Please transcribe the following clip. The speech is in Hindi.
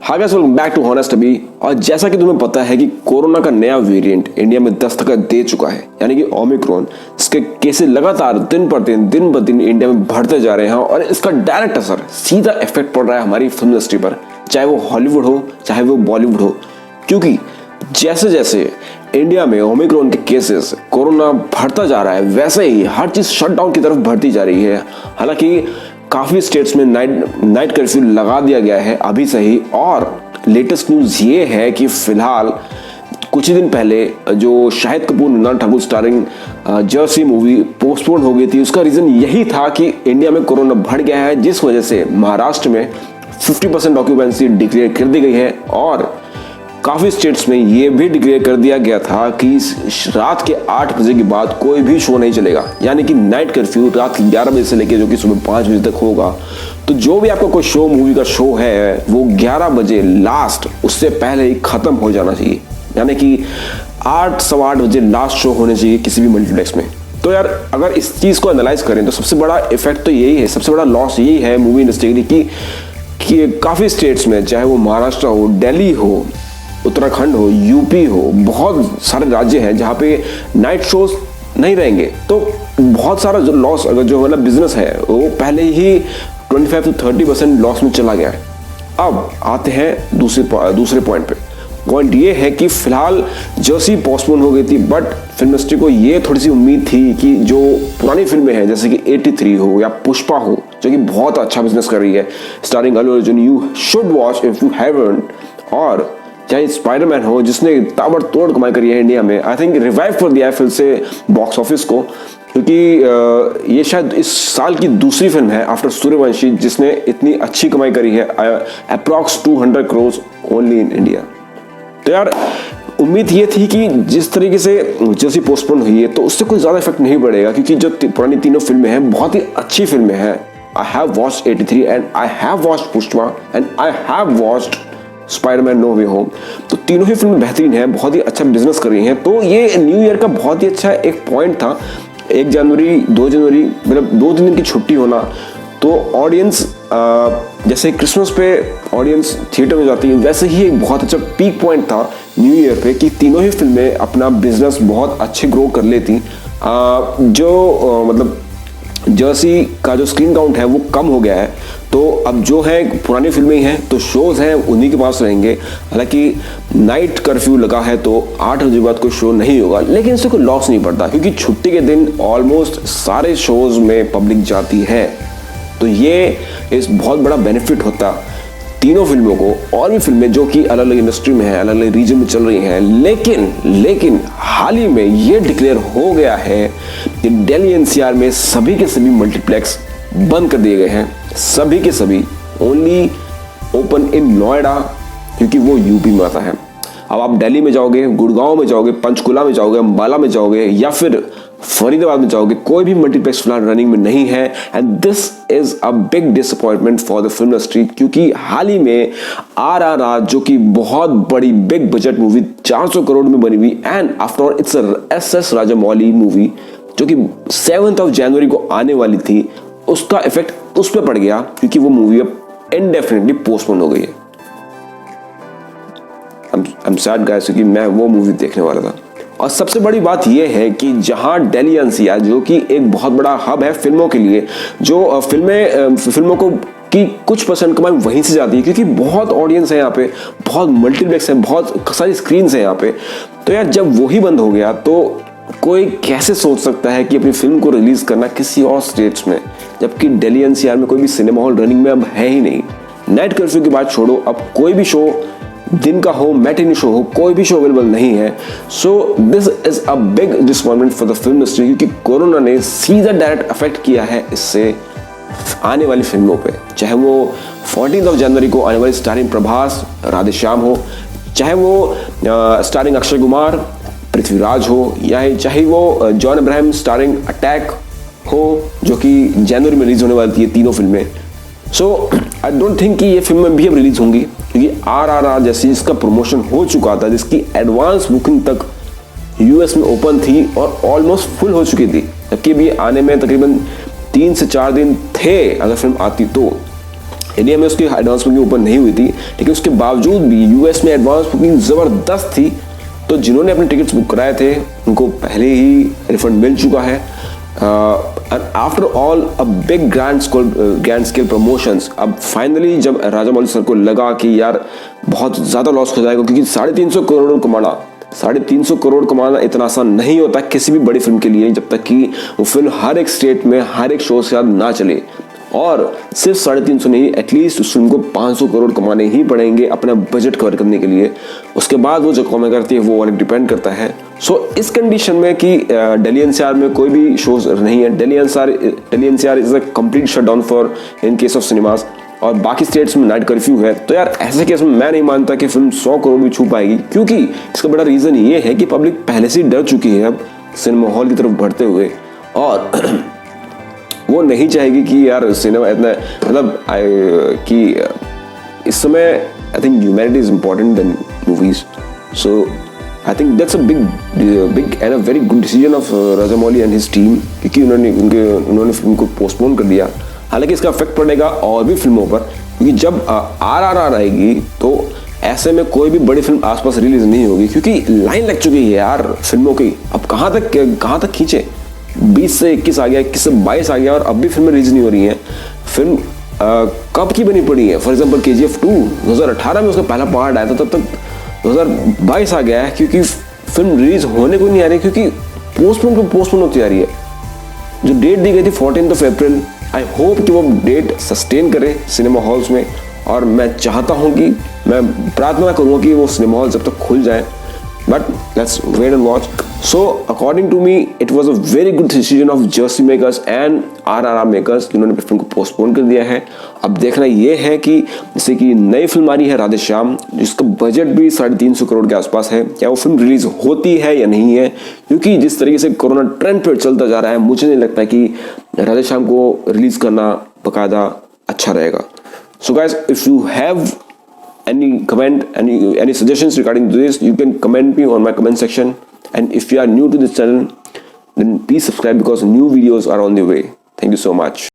Hi guys, welcome back to honest Abhi. और जैसा कि तुम्हें पता है कि कोरोना का नया वेरिएंट इंडिया में दस्तक दे चुका है, यानी कि ओमिक्रॉन। इसके केसेस लगातार दिन ब दिन इंडिया में बढ़ते जा रहे हैं और इसका डायरेक्ट असर, सीधा इफेक्ट पड़ रहा है हमारी फिल्म इंडस्ट्री पर, चाहे वो हॉलीवुड हो चाहे वो बॉलीवुड हो। क्योंकि जैसे जैसे इंडिया में ओमिक्रॉन के केसेस, कोरोना बढ़ता जा रहा है, वैसे ही हर चीज शटडाउन की तरफ बढ़ती जा रही है। हालांकि काफी स्टेट्स में नाइट कर्फ्यू लगा दिया गया है अभी से ही। और लेटेस्ट न्यूज ये है कि फिलहाल कुछ ही दिन पहले जो Shahid Kapoor Mrunal Thakur starring Jersey movie postpone हो गई थी, उसका रीजन यही था कि इंडिया में कोरोना बढ़ गया है, जिस वजह से महाराष्ट्र में 50% ऑक्यूपेंसी डिक्लेयर कर दी गई है। और काफी स्टेट्स में ये भी डिक्लेयर कर दिया गया था कि रात के 8 बजे के बाद कोई भी शो नहीं चलेगा, यानी कि नाइट कर्फ्यू रात 11 बजे से लेकर जो कि सुबह 5 बजे तक होगा। तो जो भी आपका कोई शो, मूवी का शो है, वो 11 बजे लास्ट, उससे पहले ही खत्म हो जाना चाहिए, यानी कि 8 सवा 8 बजे लास्ट शो होने चाहिए किसी भी मल्टीप्लेक्स में। तो यार अगर इस चीज को एनालाइज करें तो सबसे बड़ा इफेक्ट तो यही है, सबसे बड़ा लॉस यही है मूवी इंडस्ट्री के लिए कि काफी स्टेट्स में, चाहे वो महाराष्ट्र हो, दिल्ली हो, उत्तराखंड हो, यूपी हो, बहुत सारे राज्य हैं जहाँ पे नाइट शोज नहीं रहेंगे। तो बहुत सारा जो लॉस, अगर जो मतलब बिजनेस है, वो पहले ही 25 से 30% लॉस में चला गया है। अब आते हैं दूसरे पॉइंट पे। पॉइंट ये है कि फिलहाल जर्सी पोस्टपोन हो गई थी, बट फिल्म इंडस्ट्री को ये थोड़ी सी उम्मीद थी कि जो पुरानी फिल्में हैं जैसे कि 83 हो या पुष्पा हो, जो कि बहुत अच्छा बिजनेस कर रही है, starring Allu Arjun, you should watch if you haven't, और चाहे स्पाइडरमैन हो जिसने ताबड़तोड़ कमाई करी है इंडिया में, आई थिंक रिवाइव कर दिया है फिर से बॉक्स ऑफिस को। क्योंकि ये शायद इस साल की दूसरी फिल्म है आफ्टर सूर्यवंशी जिसने इतनी अच्छी कमाई करी है, approx 200 crore only in India. तो यार उम्मीद ये थी कि जिस तरीके से जैसी पोस्टपोन हुई है तो उससे कोई ज्यादा इफेक्ट नहीं पड़ेगा, क्योंकि जो पुरानी तीनों फिल्में हैं बहुत ही अच्छी फिल्में हैं। I have watched 83 and I have watched Pushpa and I have watched Spiderman No Way Home. तो तीनों ही फिल्में बेहतरीन हैं, बहुत ही अच्छा बिजनेस कर रही हैं। तो ये न्यू ईयर का बहुत ही अच्छा एक पॉइंट था। 1 जनवरी 2 जनवरी मतलब 2-3 दिन की छुट्टी होना, तो ऑडियंस जैसे क्रिसमस पे ऑडियंस थिएटर में जाती है, वैसे ही एक बहुत अच्छा पीक पॉइंट था न्यू ईयर पे कि तीनों ही फिल्में अपना बिजनेस बहुत अच्छे ग्रो कर लेती। मतलब जर्सी का जो स्क्रीन काउंट है वो कम हो गया है, तो अब जो है पुरानी फिल्में हैं तो शोज हैं उन्हीं के पास रहेंगे। हालांकि नाइट कर्फ्यू लगा है तो 8 बजे बाद कोई शो नहीं होगा, लेकिन इससे कोई लॉस नहीं पड़ता क्योंकि छुट्टी के दिन ऑलमोस्ट सारे शोज में पब्लिक जाती है। तो ये इस बहुत बड़ा बेनिफिट होता तीनों फिल्मों को। और भी फिल्में जो कि अलग अलग इंडस्ट्री में है, अलग अलग रीजन में चल रही हैं, लेकिन हाल ही में ये डिक्लेयर हो गया है कि दिल्ली एनसीआर में सभी के सभी मल्टीप्लेक्स बंद कर दिए गए हैं, सभी के सभी, ओनली ओपन इन नोएडा, क्योंकि वो यूपी में आता है। अब आप दिल्ली में जाओगे, गुड़गांव में जाओगे, पंचकुला में जाओगे, अंबाला में जाओगे या फिर फरीदाबाद में जाओगे, कोई भी मल्टीप्लेक्स फिलहाल रनिंग में नहीं है। And this is a big disappointment for the film industry, क्योंकि हाल ही में RRR जो कि बहुत बड़ी बिग बजट मूवी 400 करोड़ में बनी हुई, and after all it's SS Rajamouli movie जो कि 7 जनवरी को आने वाली थी, उसका इफेक्ट उस पर पड़ गया क्योंकि वो मूवी अब इंडेफिनिटली पोस्टपोन हो गई है। आई एम सैड गाइस, क्योंकि मैं वो मूवी देखने वाला था। और सबसे बड़ी बात यह है कि जहां दिल्ली एनसीआर जो कि एक बहुत बड़ा हब है फिल्मों के लिए, जो फिल्मों को की कुछ परसेंट कमाई वहीं से जाती है, क्योंकि बहुत ऑडियंस है यहाँ पे, बहुत मल्टीप्लेक्स है, बहुत सारी स्क्रीन है यहाँ पे। तो यार जब वही बंद हो गया तो कोई कैसे सोच सकता है कि अपनी फिल्म को रिलीज करना किसी और स्टेट्स में, जबकि दिल्ली एनसीआर में कोई भी सिनेमा हॉल रनिंग में अब है ही नहीं। नाइट कर्फ्यू की बात छोड़ो, अब कोई भी शो, दिन का हो, मैटिनी शो हो, कोई भी शो अवेलेबल नहीं है। So this is a big disappointment for the film industry, क्योंकि कोरोना ने सीधा डायरेक्ट अफेक्ट किया है इससे आने वाली फिल्मों पे, चाहे वो 14 जनवरी को आने वाली स्टारिंग प्रभास राधेश्याम हो, चाहे वो स्टारिंग अक्षय कुमार पृथ्वीराज हो, या चाहे वो जॉन अब्राहम स्टारिंग अटैक हो, जो कि जनवरी में रिलीज होने वाली थी ये तीनों फिल्में। सो आई डोंट थिंक कि ये फिल्में भी अब रिलीज होंगी, क्योंकि RRR जैसी जिसका प्रमोशन हो चुका था, जिसकी एडवांस बुकिंग तक यूएस में ओपन थी और ऑलमोस्ट फुल हो चुकी थी, जबकि भी आने में तकरीबन 3 से 4 दिन थे अगर फिल्म आती तो। इंडिया में उसकी एडवांस बुकिंग ओपन नहीं हुई थी, लेकिन उसके बावजूद भी यूएस में एडवांस बुकिंग जबरदस्त थी। तो जिन्होंने अपने टिकट्स बुक कराए थे उनको पहले ही रिफंड मिल चुका है। After all a big grand scale promotions, अब फाइनली जब राजामौली सर को लगा कि यार बहुत ज़्यादा लॉस हो जाएगा, क्योंकि 350 करोड़ कमाना इतना आसान नहीं होता किसी भी बड़ी फिल्म के लिए, जब तक कि वो फिल्म हर एक स्टेट में हर एक शो से ना चले। और सिर्फ 350 नहीं, एटलीस्ट उस फिल्म को 500 करोड़ कमाने ही पड़ेंगे अपना बजट कवर करने के लिए। उसके बाद वो जो कमाई करती है वो वाले डिपेंड करता है। सो इस कंडीशन में कि दिल्ली एनसीआर में कोई भी शोज नहीं है, Delhi NCR is a complete shutdown for in case of cinemas, और बाकी स्टेट्स में नाइट कर्फ्यू है। तो यार ऐसे केस में मैं नहीं मानता कि फिल्म 100 करोड़ भी छू पाएगी, क्योंकि इसका बड़ा रीजन ये है कि पब्लिक पहले से ही डर चुकी है अब सिनेमा हॉल की तरफ बढ़ते हुए, और वो नहीं चाहेगी कि यार सिनेमा इतना, मतलब कि इस समय I think humanity is important then movies. So I think that's a big and a very good decision of Rajamouli and his team, क्योंकि उन्होंने फिल्म को पोस्टपोन कर दिया। हालांकि इसका इफेक्ट पड़ेगा और भी फिल्मों पर, क्योंकि जब RRR आएगी तो ऐसे में कोई भी बड़ी फिल्म आसपास रिलीज नहीं होगी, क्योंकि लाइन लग चुकी है यार फिल्मों की। अब कहाँ तक खींचे, 20 से 21 आ गया, 21 से 22 आ गया, और अब भी फिल्में रिलीज नहीं हो रही हैं। फिल्म कब की बनी पड़ी है? फॉर एग्जाम्पल KGF 2 2018 में उसका पहला पार्ट आया था, तब तक 2022 आ गया है, क्योंकि फिल्म रिलीज होने को नहीं आ रही, क्योंकि पोस्टपोन होती आ रही है। जो डेट दी गई थी 14 अप्रैल, आई होप कि वो डेट सस्टेन करे सिनेमा हॉल्स में, और मैं चाहता हूँ कि मैं प्रार्थना करूँगा कि वो सिनेमा हॉल जब तक खुल जाए, but let's wait and watch. So according to me it was a very good decision of Jersey makers and RRR makers, जिन्होंने फिल्म को पोस्टपोन कर दिया है। अब देखना ये है कि जैसे कि नई फिल्म आ रही है राधे श्याम, जिसका बजट भी 350 करोड़ के आसपास है, क्या वो फिल्म रिलीज होती है या नहीं है, क्योंकि जिस तरीके से कोरोना ट्रेंड पर चलता जा रहा है, मुझे नहीं लगता कि राधे श्याम को रिलीज करना बाकायदा अच्छा रहेगा। So guys, if you have any comment, any suggestions regarding this, you can comment me on my comment section. And if you are new to this channel, then please subscribe, because new videos are on the way. Thank you so much.